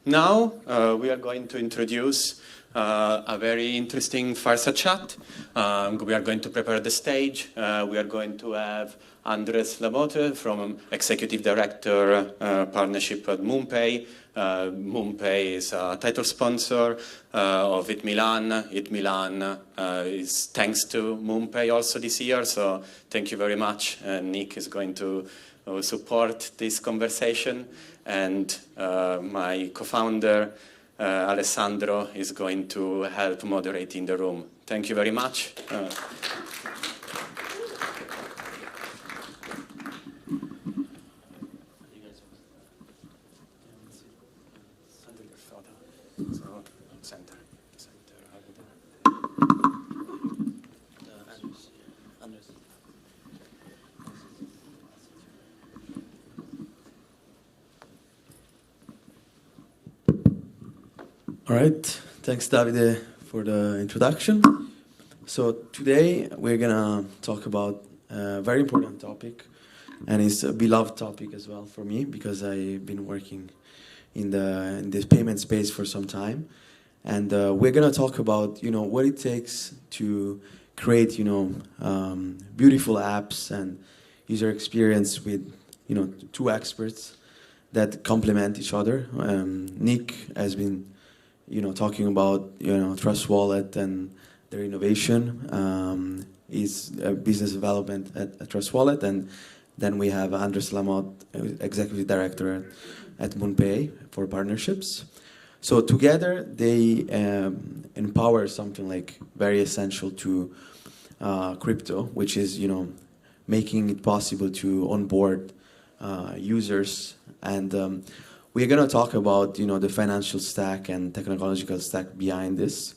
Now we are going to introduce a very interesting fireside chat. We are going to prepare the stage. We are going to have Andres Lamothe from Executive Director Partnership at MoonPay. MoonPay is a title sponsor of ETHMilan. ETHMilan is thanks to MoonPay also this year, so thank you very much. Nick is going to support this conversation, and my co-founder Alessandro is going to help moderate in the room. Thank you very much. All right, thanks Davide for the introduction. So today we're gonna talk about a very important topic, and it's a beloved topic as well for me because I've been working in this payment space for some time, and we're gonna talk about what it takes to create beautiful apps and user experience with two experts that complement each other. Nick has been talking about Trust Wallet and their innovation is business development at Trust Wallet, and then we have Andres Lamothe, Executive Director at MoonPay for partnerships. So together they empower something like very essential to crypto, which is making it possible to onboard users, and we're going to talk about the financial stack and technological stack behind this.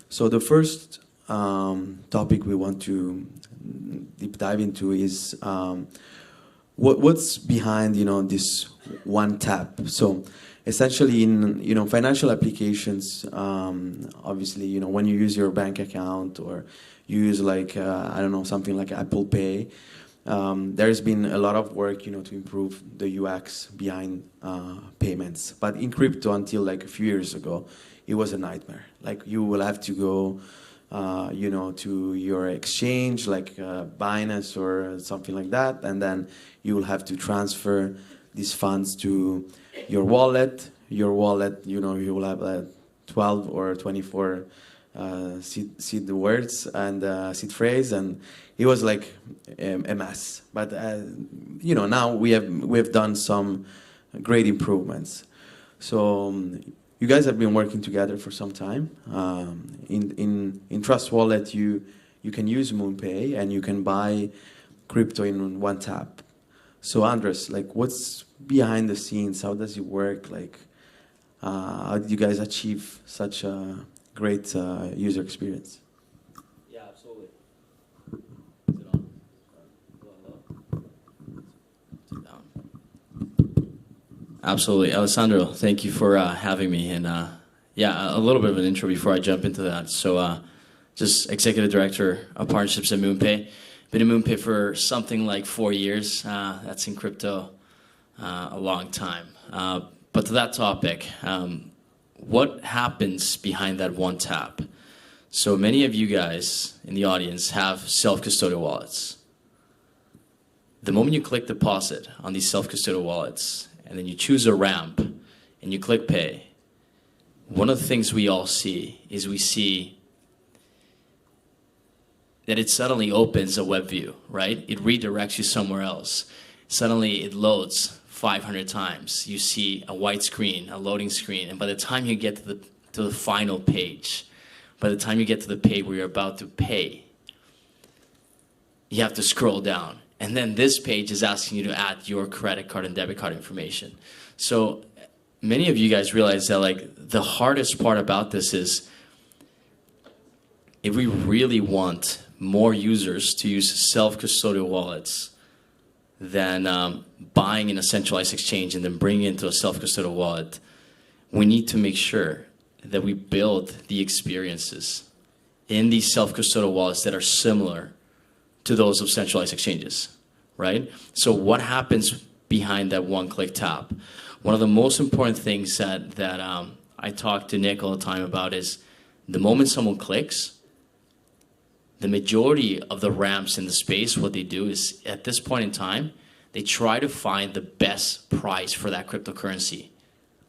So the first topic we want to deep dive into is what's behind this one tap. So essentially in financial applications, obviously when you use your bank account or you use like I don't know, something like Apple Pay, there's been a lot of work to improve the UX behind payments. But in crypto, until like a few years ago, it was a nightmare. Like you will have to go to your exchange like Binance or something like that, and then you will have to transfer these funds to your wallet. Your wallet, you will have 12 or 24 seed words and seed phrase, and it was like a mess. But now we have done some great improvements. So you guys have been working together for some time. In Trust Wallet, you can use MoonPay and you can buy crypto in one tap. So Andres, like what's behind the scenes? How does it work? Like how did you guys achieve such a great user experience? Yeah, absolutely. Is it on? Hello? Absolutely. Alessandro, thank you for having me. And yeah, a little bit of an intro before I jump into that. So just Executive Director of Partnerships at MoonPay. Been at MoonPay for something like 4 years. That's in crypto, a long time. But to that topic, what happens behind that one tap? So many of you guys in the audience have self-custodial wallets. The moment you click deposit on these self-custodial wallets, and then you choose a ramp, and you click pay, one of the things we all see is we see that it suddenly opens a web view, right? It redirects you somewhere else. Suddenly it loads 500 times. You see a white screen, a loading screen, and by the time you get to the final page, by the time you get to the page where you're about to pay, you have to scroll down. And then this page is asking you to add your credit card and debit card information. So many of you guys realize that like the hardest part about this is if we really want more users to use self-custodial wallets than buying in a centralized exchange and then bringing it into a self-custodial wallet, we need to make sure that we build the experiences in these self-custodial wallets that are similar to those of centralized exchanges, right? So what happens behind that one-click tap? one of the most important things that I talk to Nick all the time about is the moment someone clicks, the majority of the ramps in the space, what they do is at this point in time, they try to find the best price for that cryptocurrency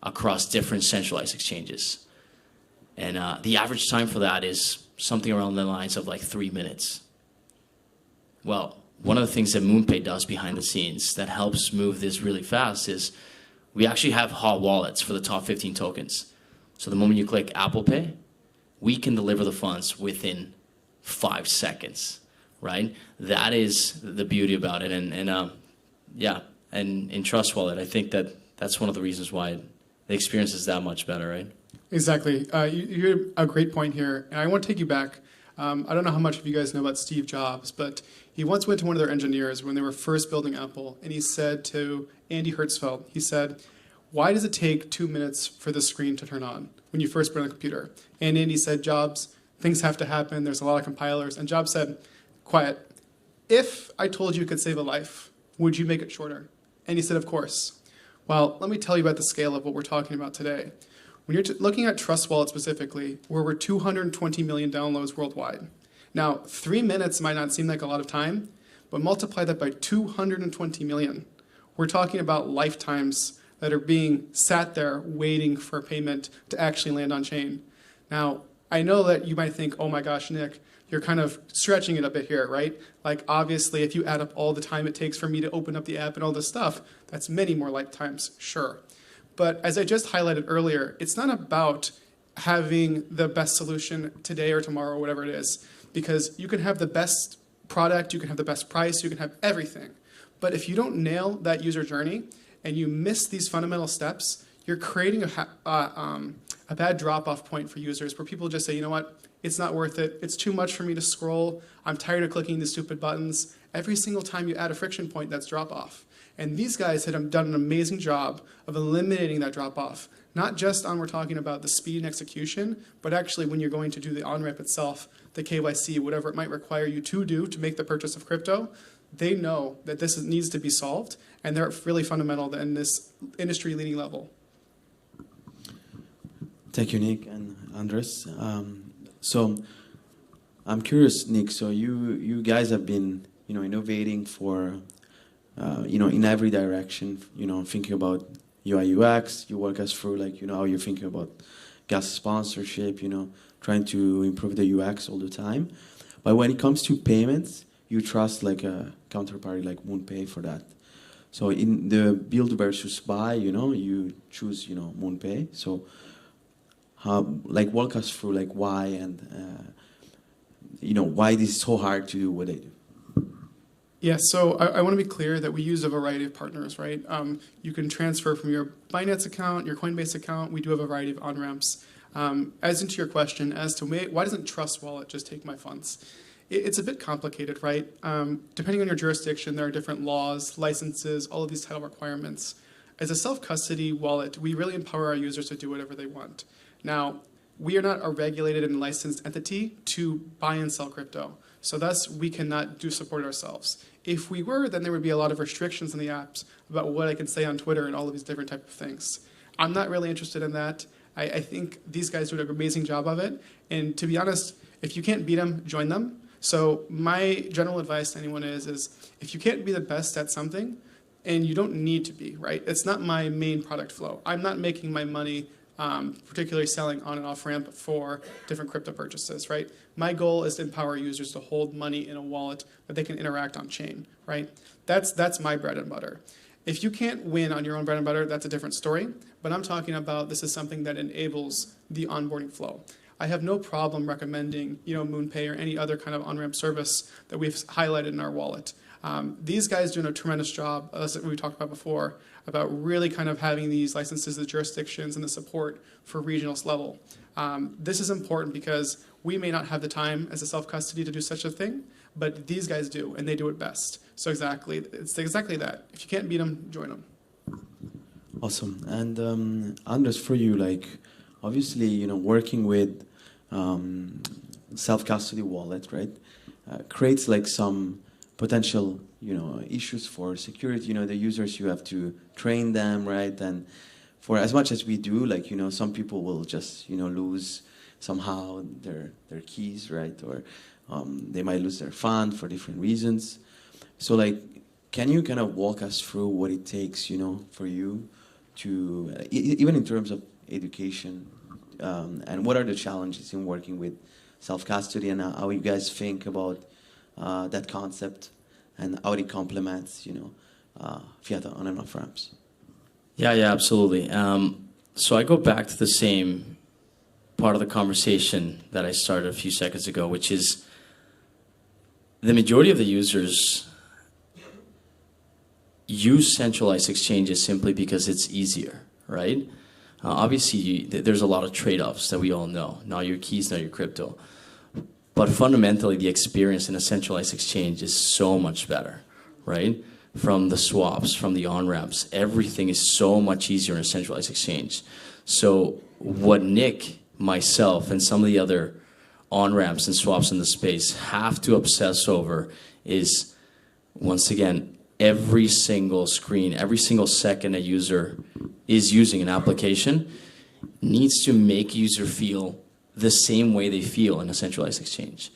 across different centralized exchanges. And the average time for that is something around the lines of like 3 minutes. Well, one of the things that MoonPay does behind the scenes that helps move this really fast is we actually have hot wallets for the top 15 tokens. So the moment you click Apple Pay, we can deliver the funds within 5 seconds, right? That is the beauty about it. And in Trust Wallet, I think that's one of the reasons why the experience is that much better, right? Exactly. You had a great point here, and I want to take you back. I don't know how much of you guys know about Steve Jobs, but he once went to one of their engineers when they were first building Apple, and he said to Andy Hertzfeld, he said, "Why does it take 2 minutes for the screen to turn on when you first put on the computer?" And Andy said, "Jobs, things have to happen. There's a lot of compilers." And Jobs said, "Quiet. If I told you it could save a life, would you make it shorter?" And he said, "Of course." Well, let me tell you about the scale of what we're talking about today. When you're looking at Trust Wallet specifically, we're over 220 million downloads worldwide. Now, 3 minutes might not seem like a lot of time, but multiply that by 220 million. We're talking about lifetimes that are being sat there waiting for payment to actually land on chain. Now, I know that you might think, oh my gosh, Nick, you're kind of stretching it a bit here, right? Like obviously if you add up all the time it takes for me to open up the app and all this stuff, that's many more lifetimes, sure. But as I just highlighted earlier, it's not about having the best solution today or tomorrow, or whatever it is, because you can have the best product, you can have the best price, you can have everything. But if you don't nail that user journey and you miss these fundamental steps, you're creating a bad drop-off point for users where people just say, you know what, it's not worth it, it's too much for me to scroll, I'm tired of clicking these stupid buttons. Every single time you add a friction point, that's drop-off. And these guys had done an amazing job of eliminating that drop-off. Not just on we're talking about the speed and execution, but actually when you're going to do the on-ramp itself, the KYC, whatever it might require you to do to make the purchase of crypto, they know that this needs to be solved, and they're really fundamental in this industry-leading level. Thank you, Nick and Andres. So I'm curious, Nick. So you guys have been, innovating for, in every direction. Thinking about UI UX. You walk us through, how you're thinking about gas sponsorship. Trying to improve the UX all the time. But when it comes to payments, you trust like a counterparty like MoonPay for that. So in the build versus buy, you choose, MoonPay. So walk us through why and why this is so hard to do what they do. Yeah, so I want to be clear that we use a variety of partners, right? You can transfer from your Binance account, your Coinbase account. We do have a variety of on-ramps. As into your question as to why doesn't Trust Wallet just take my funds? It's a bit complicated, right? Depending on your jurisdiction, there are different laws, licenses, all of these title requirements. As a self-custody wallet, we really empower our users to do whatever they want. Now, we are not a regulated and licensed entity to buy and sell crypto. So thus, we cannot do support ourselves. If we were, then there would be a lot of restrictions in the apps about what I can say on Twitter and all of these different type of things. I'm not really interested in that. I think these guys do an amazing job of it. And to be honest, if you can't beat them, join them. So my general advice to anyone is if you can't be the best at something, and you don't need to be, right? It's not my main product flow. I'm not making my money particularly selling on and off ramp for different crypto purchases, right? My goal is to empower users to hold money in a wallet that they can interact on chain, right? That's my bread and butter. If you can't win on your own bread and butter, that's a different story. But I'm talking about this is something that enables the onboarding flow. I have no problem recommending, MoonPay or any other kind of on-ramp service that we've highlighted in our wallet. These guys doing a tremendous job, as we talked about before, about really kind of having these licenses, the jurisdictions, and the support for regional level. This is important because we may not have the time as a self-custody to do such a thing, but these guys do, and they do it best. So it's exactly that. If you can't beat them, join them. Awesome. And Andres, for you, obviously, working with self-custody wallet, right, creates some potential issues for security. The users, you have to train them, right? And for as much as we do, some people will just lose somehow their keys, right? Or they might lose their fund for different reasons. So can you kind of walk us through what it takes, for you to, even in terms of education, and what are the challenges in working with self-custody, and how you guys think about that concept and how it complements, fiat on and off ramps? Yeah, absolutely. So I go back to the same part of the conversation that I started a few seconds ago, which is the majority of the users use centralized exchanges simply because it's easier, right? Obviously, there's a lot of trade-offs that we all know. Not your keys, not your crypto. But fundamentally, the experience in a centralized exchange is so much better, right? From the swaps, from the on-ramps, everything is so much easier in a centralized exchange. So what Nick, myself, and some of the other on-ramps and swaps in the space have to obsess over is, once again, every single screen, every single second a user is using an application needs to make user feel the same way they feel in a centralized exchange.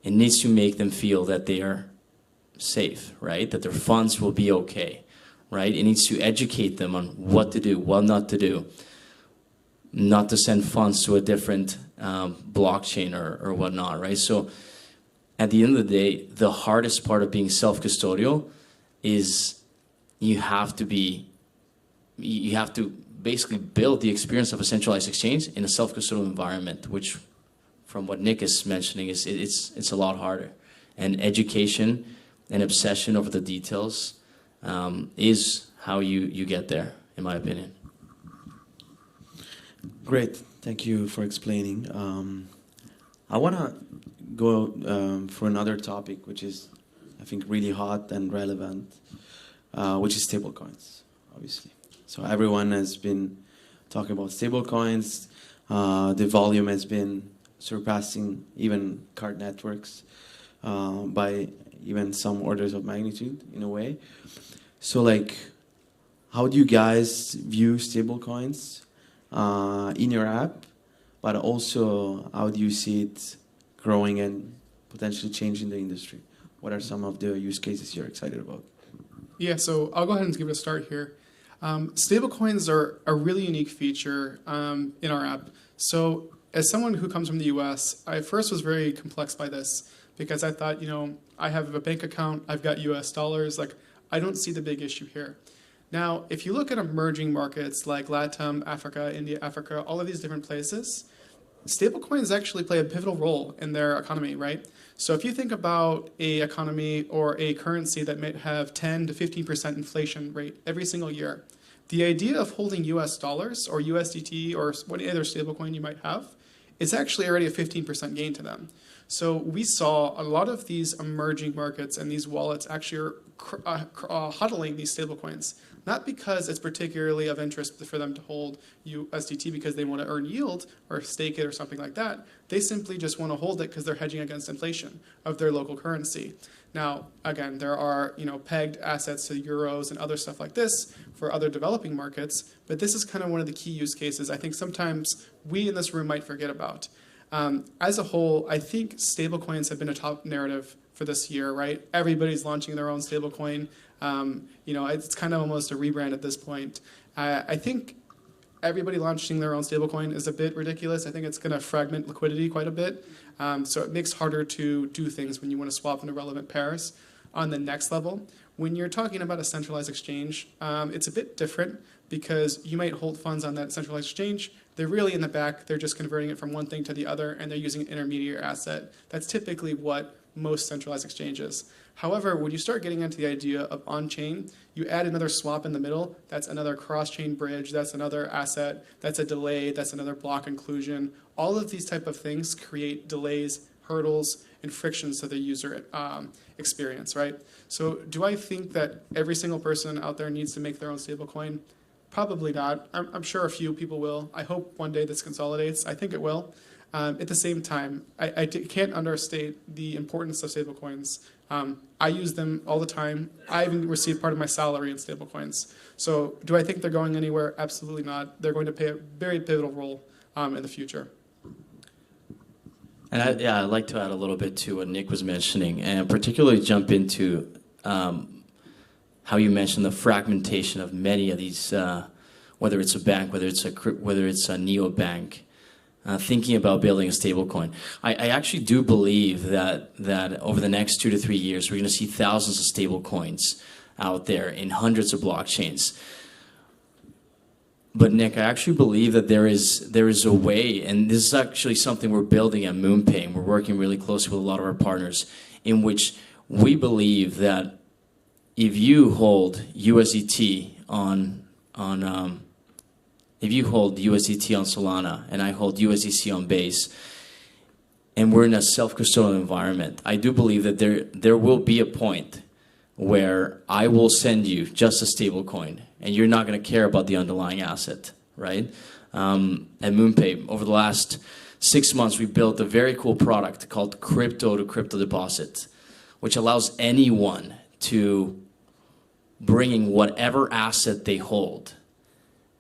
It needs to make them feel that they are safe, right? That their funds will be okay, right? It needs to educate them on what to do, what not to do, not to send funds to a different blockchain or whatnot, right? So at the end of the day, the hardest part of being self-custodial is you have to basically build the experience of a centralized exchange in a self-custodial environment, which, from what Nick is mentioning, it's a lot harder. And education and obsession over the details is how you get there, in my opinion. Great, thank you for explaining. I want to go for another topic, which is, I think, really hot and relevant, which is stablecoins, obviously. So everyone has been talking about stablecoins. The volume has been surpassing even card networks by even some orders of magnitude, in a way. So, how do you guys view stablecoins in your app? But also, how do you see it growing and potentially changing the industry? What are some of the use cases you're excited about? Yeah, so I'll go ahead and give it a start here. Stablecoins are a really unique feature in our app. So as someone who comes from the US, I first was very complex by this because I thought, I have a bank account, I've got US dollars, I don't see the big issue here. Now, if you look at emerging markets like LATAM, Africa, India, Africa, all of these different places, stablecoins actually play a pivotal role in their economy, right? So if you think about a economy or a currency that might have 10 to 15% inflation rate every single year, the idea of holding US dollars or USDT or what other stablecoin you might have is actually already a 15% gain to them. So we saw a lot of these emerging markets and these wallets actually are hodling these stablecoins, not because it's particularly of interest for them to hold USDT because they want to earn yield or stake it or something like that. They simply just want to hold it because they're hedging against inflation of their local currency. Now, again, there are pegged assets to euros and other stuff like this for other developing markets, but this is kind of one of the key use cases I think sometimes we in this room might forget about. As a whole, I think stablecoins have been a top narrative for this year, right? Everybody's launching their own stablecoin. It's kind of almost a rebrand at this point. I think everybody launching their own stablecoin is a bit ridiculous. I think it's going to fragment liquidity quite a bit. So it makes it harder to do things when you want to swap into relevant pairs. On the next level, when you're talking about a centralized exchange, it's a bit different because you might hold funds on that centralized exchange. They're really in the back. They're just converting it from one thing to the other, and they're using an intermediary asset. That's typically what most centralized exchanges. However, when you start getting into the idea of on-chain, you add another swap in the middle. That's another cross-chain bridge. That's another asset. That's a delay. That's another block inclusion. All of these type of things create delays, hurdles, and frictions to the user experience, right? So do I think that every single person out there needs to make their own stablecoin? Probably not. I'm sure a few people will. I hope one day this consolidates. I think it will. At the same time, I can't understate the importance of stablecoins I use them all the time. I even receive part of my salary in stablecoins. So do I think they're going anywhere? Absolutely not. They're going to play a very pivotal role in the future. And I'd like to add a little bit to what Nick was mentioning, and particularly jump into how you mentioned the fragmentation of many of these, whether it's a bank, whether it's a neobank, thinking about building a stablecoin. I actually do believe that over the next 2 to 3 years, we're going to see thousands of stablecoins out there in hundreds of blockchains. But Nick, I actually believe that there is a way, and this is actually something we're building at MoonPay, and we're working really closely with a lot of our partners, in which we believe that if you hold USDT on Solana, and I hold USDC on Base, and we're in a self-custodial environment, I do believe that there will be a point where I will send you just a stable coin, and you're not going to care about the underlying asset, right? At MoonPay, over the last 6 months, we built a very cool product called crypto-to-crypto deposit, which allows anyone to bring in whatever asset they hold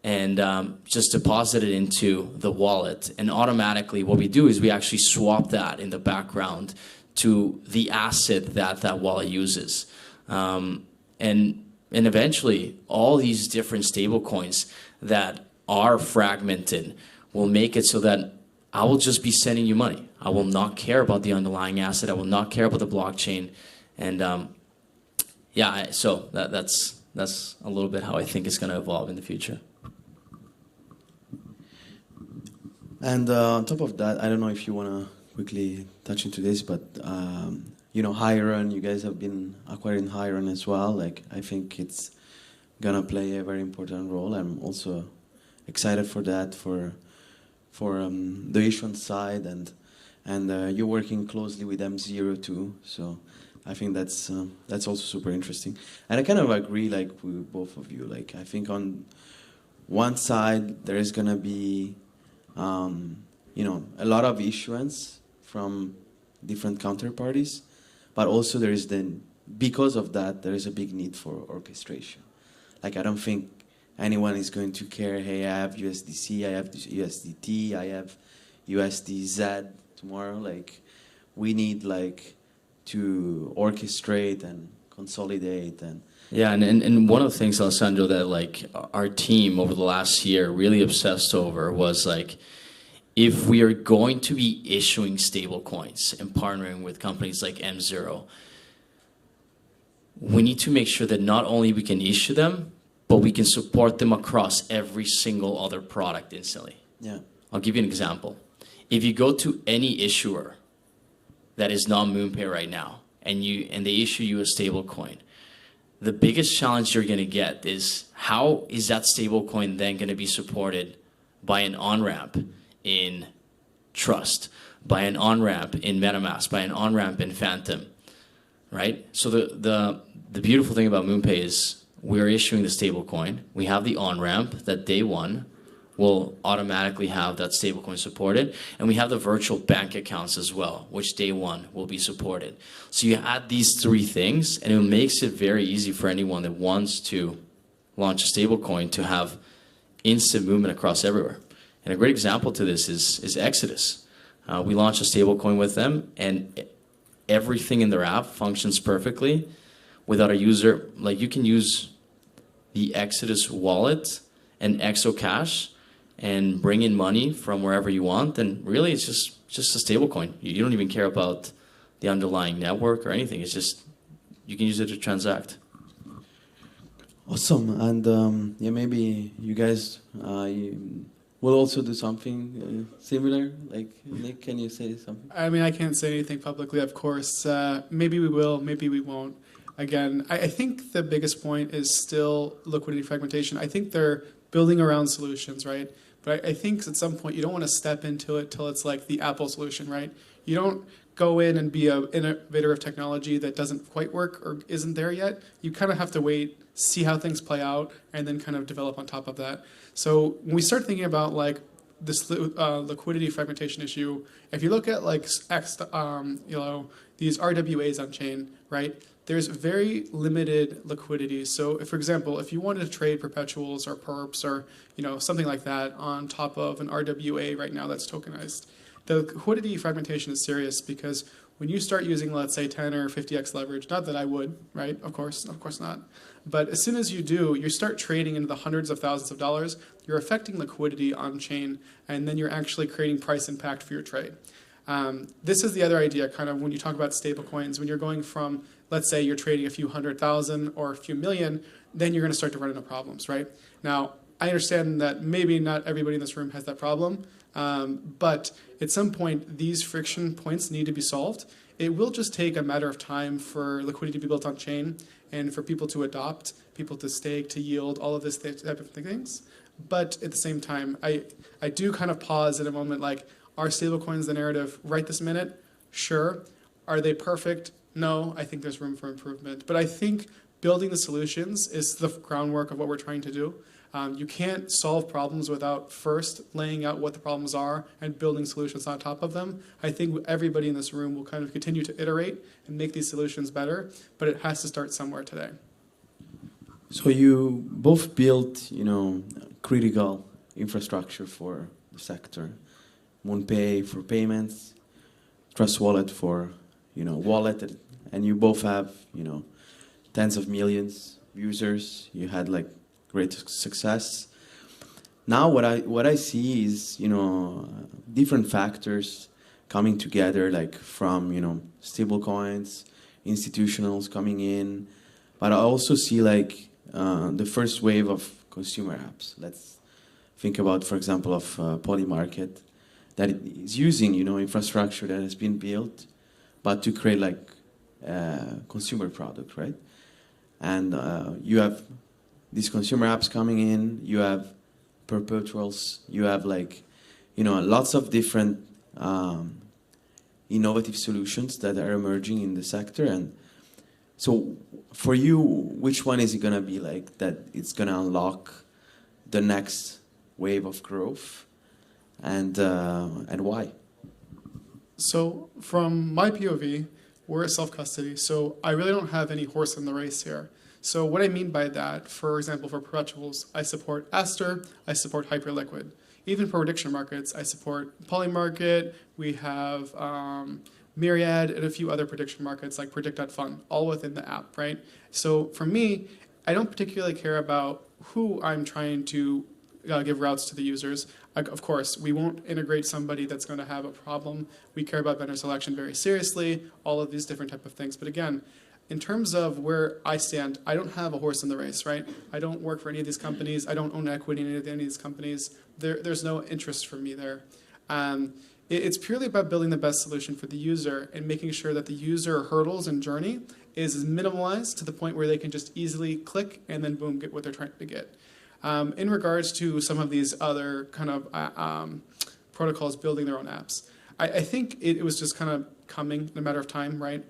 and just deposit it into the wallet. And automatically what we do is we actually swap that in the background to the asset that wallet uses. And eventually all these different stable coins that are fragmented will make it so that I will just be sending you money. I will not care about the underlying asset. I will not care about the blockchain. And so that's a little bit how I think it's going to evolve in the future. And on top of that, I don't know if you want to quickly touch into this, but Hiron, you guys have been acquiring Hiron as well. Like, I think it's gonna play a very important role. I'm also excited for that, for the issuance side, and you're working closely with M0 too. So I think that's also super interesting. And I kind of agree, like, with both of you. Like, I think on one side there is gonna be a lot of issuance from different counterparties, but also there is because of that, there is a big need for orchestration. Like, I don't think anyone is going to care, hey, I have USDC, I have USDT, I have USDZ tomorrow. Like, we need, like, to orchestrate and consolidate and yeah, and one of the things, Alessandro, that like our team over the last year really obsessed over was like, if we are going to be issuing stable coins and partnering with companies like M0, we need to make sure that not only we can issue them, but we can support them across every single other product instantly. Yeah. I'll give you an example. If you go to any issuer that is not MoonPay right now, and they issue you a stable coin, the biggest challenge you're going to get is, how is that stable coin then going to be supported by an on-ramp in Trust, by an on-ramp in MetaMask, by an on-ramp in Phantom, right? So the beautiful thing about MoonPay is we're issuing the stable coin. We have the on-ramp that day one will automatically have that stablecoin supported. And we have the virtual bank accounts as well, which day one will be supported. So you add these three things, and it makes it very easy for anyone that wants to launch a stablecoin to have instant movement across everywhere. And a great example to this is Exodus. We launched a stablecoin with them, and everything in their app functions perfectly without a user. Like, you can use the Exodus wallet and ExoCash and bring in money from wherever you want, and really it's just a stable coin. You don't even care about the underlying network or anything. It's just, you can use it to transact. Awesome. And maybe you guys will also do something similar. Like, Nick, can you say something? I mean, I can't say anything publicly, of course. Maybe we will, maybe we won't. Again, I think the biggest point is still liquidity fragmentation. I think they're building around solutions, right? But I think at some point you don't want to step into it till it's like the Apple solution, right? You don't go in and be an innovator of technology that doesn't quite work or isn't there yet. You kind of have to wait, see how things play out, and then kind of develop on top of that. So when we start thinking about like this liquidity fragmentation issue, if you look at like these RWAs on chain, right? There's very limited liquidity. So, if, for example, if you wanted to trade perpetuals or perps or something like that on top of an RWA right now that's tokenized, the liquidity fragmentation is serious because when you start using, let's say, 10 or 50x leverage, not that I would, right? Of course not. But as soon as you do, you start trading into the hundreds of thousands of dollars, you're affecting liquidity on chain, and then you're actually creating price impact for your trade. This is the other idea, kind of when you talk about stablecoins, when you're going from, let's say you're trading a few 100,000 or a few million, then you're going to start to run into problems, right? Now, I understand that maybe not everybody in this room has that problem, but at some point, these friction points need to be solved. It will just take a matter of time for liquidity to be built on chain and for people to adopt, people to stake, to yield, all of this type of things. But at the same time, I do kind of pause at a moment like, are stablecoins the narrative right this minute? Sure. Are they perfect? No, I think there's room for improvement. But I think building the solutions is the groundwork of what we're trying to do. You can't solve problems without first laying out what the problems are and building solutions on top of them. I think everybody in this room will kind of continue to iterate and make these solutions better, but it has to start somewhere today. So you both built, critical infrastructure for the sector. MoonPay for payments, Trust Wallet for, wallet, and you both have, tens of millions users. You had like great success. Now what I see is, different factors coming together, like from, stablecoins, institutionals coming in, but I also see like the first wave of consumer apps. Let's think about, for example, of Polymarket, that is using, infrastructure that has been built, but to create like consumer product, right? And you have these consumer apps coming in, you have perpetuals, you have like, lots of different innovative solutions that are emerging in the sector. And so for you, which one is it gonna be like that it's gonna unlock the next wave of growth, and why? So from my POV, we're at self-custody, so I really don't have any horse in the race here. So what I mean by that, for example, for perpetuals, I support Aster, I support Hyperliquid. Even for prediction markets, I support Polymarket, we have Myriad, and a few other prediction markets like Predict.fun, all within the app, right? So for me, I don't particularly care about who I'm trying to give routes to the users. Of course, we won't integrate somebody that's going to have a problem. We care about vendor selection very seriously, all of these different type of things. But again, in terms of where I stand, I don't have a horse in the race, right? I don't work for any of these companies. I don't own equity in any of these companies. There's no interest for me there. It's purely about building the best solution for the user and making sure that the user hurdles and journey is minimalized to the point where they can just easily click and then boom, get what they're trying to get. In regards to some of these other kind of protocols building their own apps, I think it was just kind of coming in a matter of time, right?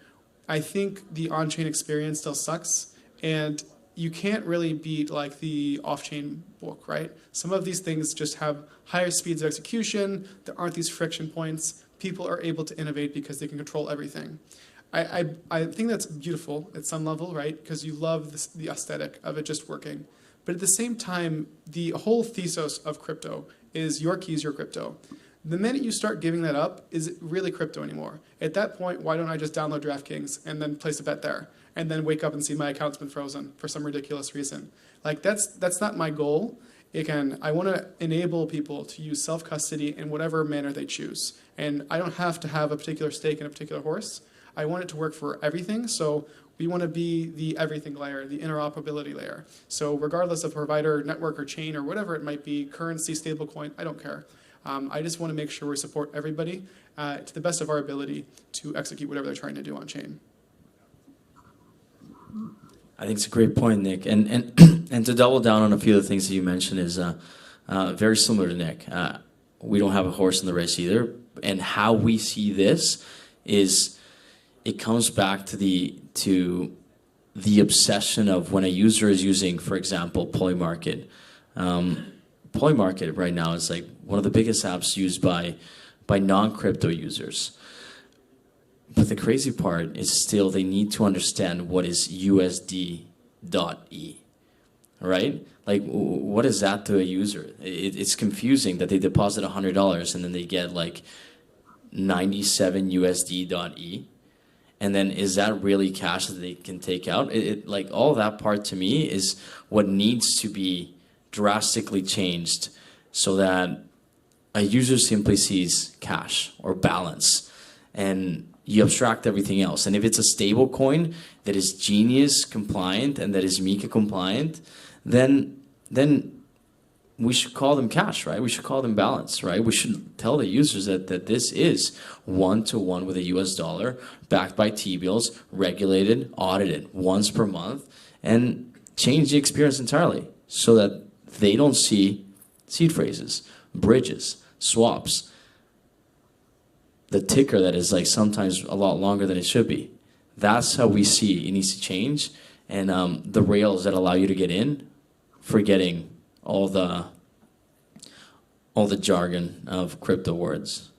I think the on-chain experience still sucks, and you can't really beat like the off-chain book, right? Some of these things just have higher speeds of execution. There aren't these friction points. People are able to innovate because they can control everything. I think that's beautiful at some level, right? Because you love the aesthetic of it just working. But at the same time, the whole thesis of crypto is your keys, your crypto. The minute you start giving that up, is it really crypto anymore? At that point, why don't I just download DraftKings and then place a bet there? And then wake up and see my account's been frozen for some ridiculous reason. Like that's not my goal. Again, I want to enable people to use self-custody in whatever manner they choose. And I don't have to have a particular stake in a particular horse. I want it to work for everything. So we want to be the everything layer, the interoperability layer. So regardless of provider, network, or chain, or whatever it might be, currency, stablecoin, I don't care. I just want to make sure we support everybody to the best of our ability to execute whatever they're trying to do on chain. I think it's a great point, Nick. And and to double down on a few of the things that you mentioned is very similar to Nick. We don't have a horse in the race either. And how we see this is it comes back to the obsession of when a user is using, for example, Polymarket. Polymarket right now is like one of the biggest apps used by non-crypto users. But the crazy part is still they need to understand what is USD.E, right? Like, what is that to a user? It's confusing that they deposit $100 and then they get like 97 USD.E. And then is that really cash that they can take out? Like all that part to me is what needs to be drastically changed so that a user simply sees cash or balance and you abstract everything else. And if it's a stable coin that is Genius compliant and that is Mika compliant, then we should call them cash, right? We should call them balance, right? We should tell the users that this is one-to-one with a US dollar, backed by T-bills, regulated, audited once per month, and change the experience entirely so that they don't see seed phrases, bridges, swaps, the ticker that is like sometimes a lot longer than it should be. That's how we see it needs to change. And the rails that allow you to get in, forgetting all the jargon of crypto words.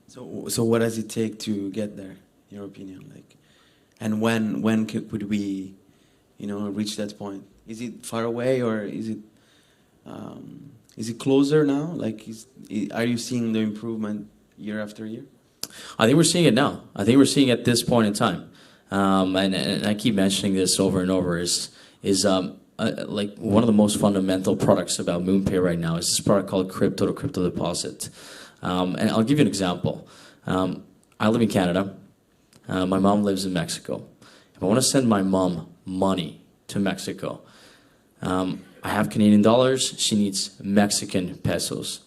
So what does it take to get there, in your opinion? Like, and when could we, reach that point? Is it far away or is it closer now? Like, are you seeing the improvement year after year? I think we're seeing it now. I think we're seeing it at this point in time. And I keep mentioning this over and over is like one of the most fundamental products about MoonPay right now is this product called crypto to crypto deposit. And I'll give you an example. I live in Canada. My mom lives in Mexico. If I want to send my mom money to Mexico, I have Canadian dollars. She needs Mexican pesos.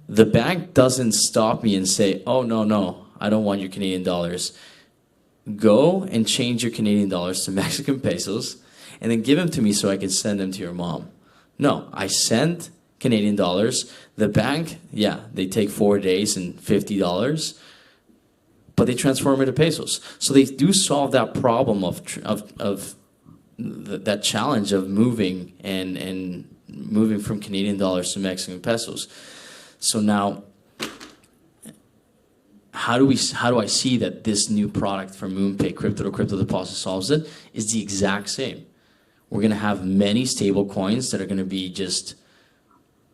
The bank doesn't stop me and say, oh, no, I don't want your Canadian dollars. Go and change your Canadian dollars to Mexican pesos and then give them to me so I can send them to your mom. No, I send Canadian dollars. The bank, yeah, they take 4 days and $50, but they transform it to pesos. So they do solve that problem of that challenge of moving and moving from Canadian dollars to Mexican pesos. So now, how do I see that this new product from MoonPay, crypto to crypto deposit, solves it? Is the exact same. We're going to have many stable coins that are going to be just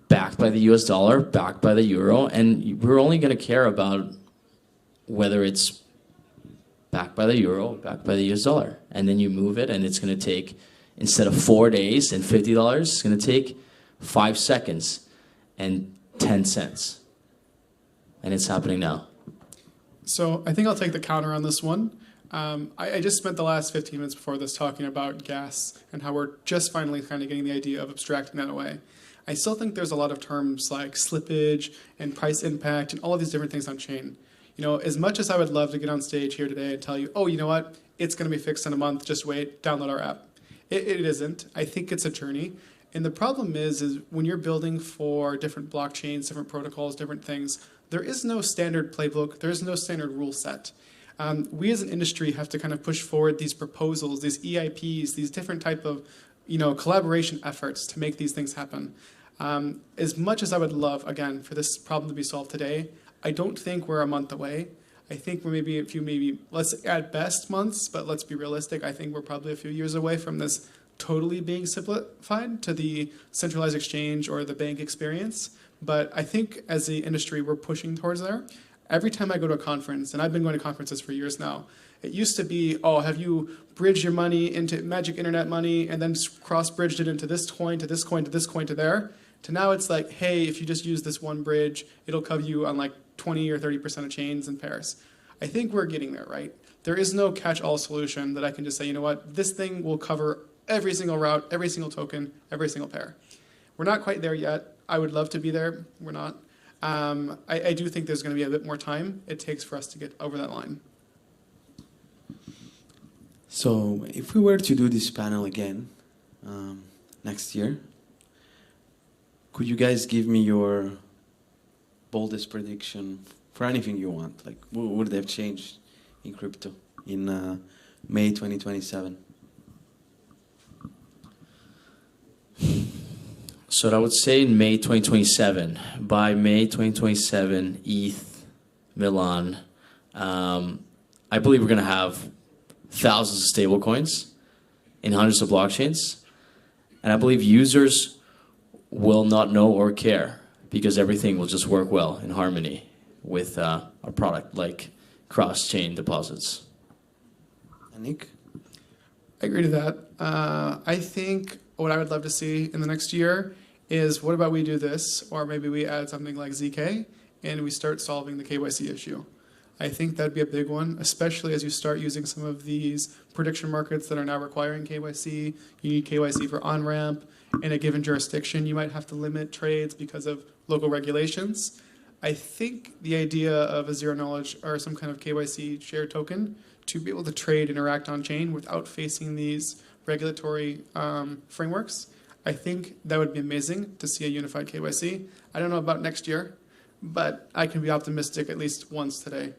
backed by the US dollar, backed by the euro, and we're only going to care about whether it's backed by the euro, backed by the US dollar. And then you move it, and it's going to take, instead of 4 days and $50, it's going to take 5 seconds and 10 cents. And it's happening now. So I think I'll take the counter on this one. I just spent the last 15 minutes before this talking about gas and how we're just finally kind of getting the idea of abstracting that away. I still think there's a lot of terms like slippage and price impact and all of these different things on chain. As much as I would love to get on stage here today and tell you, oh, you know what, it's going to be fixed in a month, just wait, download our app. It isn't. I think it's a journey. And the problem is when you're building for different blockchains, different protocols, different things, there is no standard playbook. There is no standard rule set. We as an industry have to kind of push forward these proposals, these EIPs, these different type of collaboration efforts to make these things happen. As much as I would love, again, for this problem to be solved today, I don't think we're a month away. I think we're maybe let's at best months, but let's be realistic. I think we're probably a few years away from this totally being simplified to the centralized exchange or the bank experience. But I think as the industry, we're pushing towards there. Every time I go to a conference, and I've been going to conferences for years now, it used to be, oh, have you bridged your money into magic internet money and then cross-bridged it into this coin, to this coin, to this coin, to there? To now it's like, hey, if you just use this one bridge, it'll cover you on like 20 or 30% of chains in pairs. I think we're getting there, right? There is no catch-all solution that I can just say, you know what, this thing will cover every single route, every single token, every single pair. We're not quite there yet. I would love to be there. We're not. I do think there's going to be a bit more time it takes for us to get over that line. So if we were to do this panel again next year, could you guys give me your boldest prediction for anything you want? Like, what would they have changed in crypto in May 2027? So I would say in May 2027, by May 2027, ETHMilan I believe we're going to have thousands of stablecoins in hundreds of blockchains. And I believe users will not know or care because everything will just work well in harmony with a product like cross-chain deposits. Nick? I agree to that. I think what I would love to see in the next year is what about we do this, or maybe we add something like ZK and we start solving the KYC issue. I think that'd be a big one, especially as you start using some of these prediction markets that are now requiring KYC. You need KYC for on-ramp. In a given jurisdiction, you might have to limit trades because of local regulations. I think the idea of a zero knowledge or some kind of KYC shared token to be able to trade, interact on chain without facing these regulatory frameworks, I think that would be amazing to see a unified KYC. I don't know about next year, but I can be optimistic at least once today.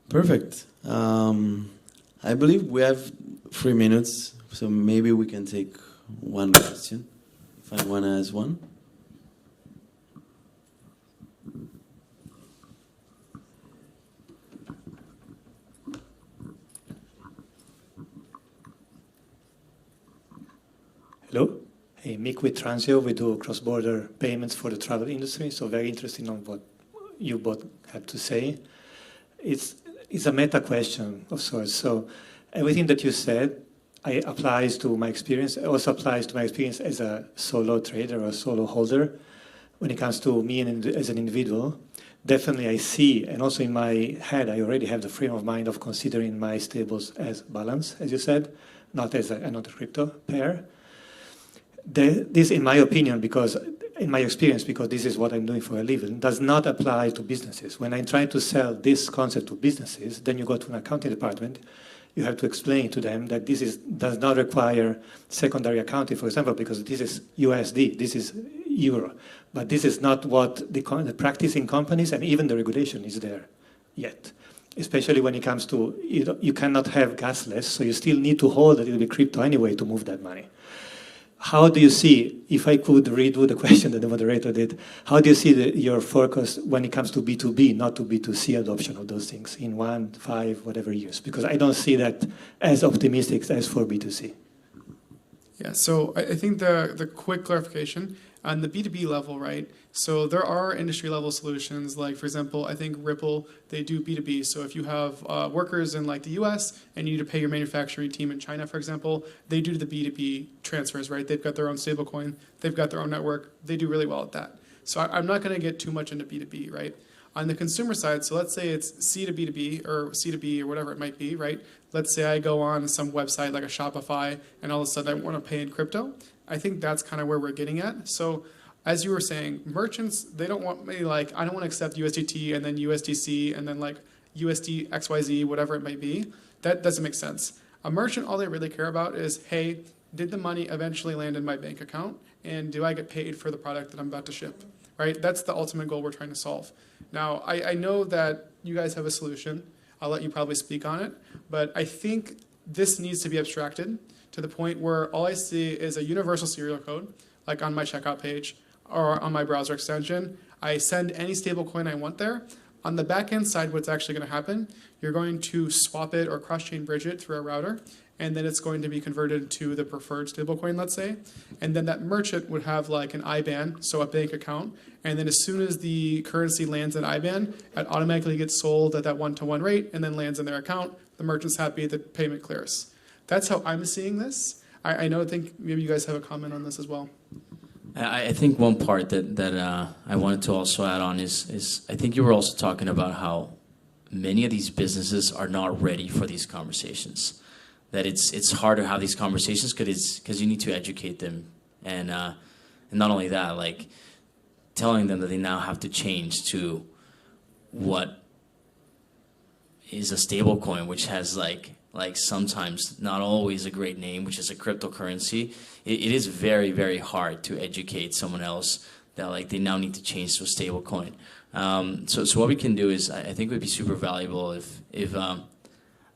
Perfect. I believe we have 3 minutes, so maybe we can take one question, if anyone has one. Hello. Hey, Mick with Transio. We do cross-border payments for the travel industry, so very interesting on what you both have to say. It's a meta question of sorts. So everything that you said applies to my experience. It also applies to my experience as a solo trader or a solo holder. When it comes to me as an individual, definitely I see, and also in my head, I already have the frame of mind of considering my stables as balance, as you said, not as another crypto pair. This, in my opinion, because in my experience, because this is what I'm doing for a living, does not apply to businesses. When I'm trying to sell this concept to businesses, then you go to an accounting department, you have to explain to them that does not require secondary accounting, for example, because this is USD, this is euro. But this is not what the practice in companies and even the regulation is there yet. Especially when it comes to, you cannot have gasless, so you still need to hold a little bit crypto anyway to move that money. How do you see, if I could redo the question that the moderator did, how do you see your focus when it comes to B2B, not to B2C adoption of those things in 1, 5, whatever years? Because I don't see that as optimistic as for B2C. Yeah, so I think the quick clarification on the B2B level, right? So there are industry level solutions, like for example, I think Ripple, they do B2B. So if you have workers in like the US and you need to pay your manufacturing team in China, for example, they do the B2B transfers, right? They've got their own stablecoin, they've got their own network, they do really well at that. So I'm not gonna get too much into B2B, right? On the consumer side, so let's say it's C to B2B or C2B or whatever it might be, right? Let's say I go on some website like a Shopify and all of a sudden I want to pay in crypto. I think that's kind of where we're getting at. So as you were saying, merchants, they don't want me like, I don't want to accept USDT and then USDC and then like USD XYZ, whatever it might be. That doesn't make sense. A merchant, all they really care about is, hey, did the money eventually land in my bank account? And do I get paid for the product that I'm about to ship? Right? That's the ultimate goal we're trying to solve. Now, I know that you guys have a solution. I'll let you probably speak on it. But I think this needs to be abstracted to the point where all I see is a universal serial code, like on my checkout page or on my browser extension. I send any stablecoin I want there. On the back-end side, what's actually going to happen, you're going to swap it or cross-chain bridge it through a router, and then it's going to be converted to the preferred stablecoin, let's say. And then that merchant would have like an IBAN, so a bank account. And then as soon as the currency lands in IBAN, it automatically gets sold at that one-to-one rate and then lands in their account. The merchant's happy, the payment clears. That's how I'm seeing this. I think maybe you guys have a comment on this as well. I think one part that I wanted to also add on is I think you were also talking about how many of these businesses are not ready for these conversations. That it's hard to have these conversations because you need to educate them, and not only that, like telling them that they now have to change to what is a stable coin, which has like sometimes not always a great name, which is a cryptocurrency. It is very, very hard to educate someone else that like they now need to change to a stable coin. So what we can do is I think it would be super valuable if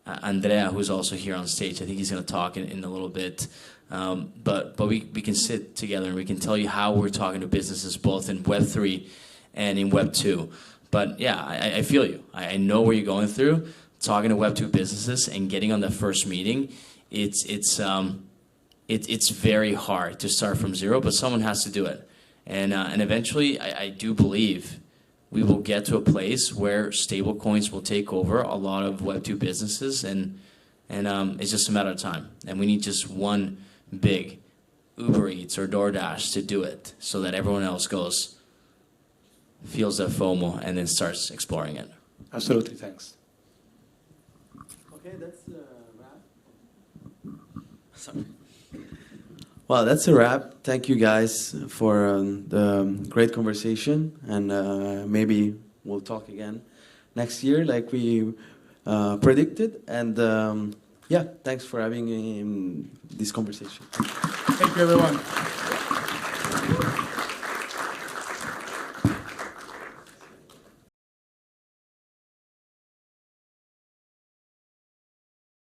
Andrea, who's also here on stage, I think he's going to talk in a little bit. But we can sit together and we can tell you how we're talking to businesses both in Web3 and in Web2. But yeah, I feel you. I know where you're going through. Talking to Web2 businesses and getting on the first meeting, it's very hard to start from zero, but someone has to do it. And eventually, I do believe we will get to a place where stablecoins will take over a lot of Web2 businesses, and it's just a matter of time. And we need just one big Uber Eats or DoorDash to do it, so that everyone else feels that FOMO and then starts exploring it. Absolutely, thanks. Okay, that's a wrap. Sorry. Well, that's a wrap. Thank you guys for the great conversation, and maybe we'll talk again next year like we predicted. And yeah, thanks for having this conversation. Thank you, everyone.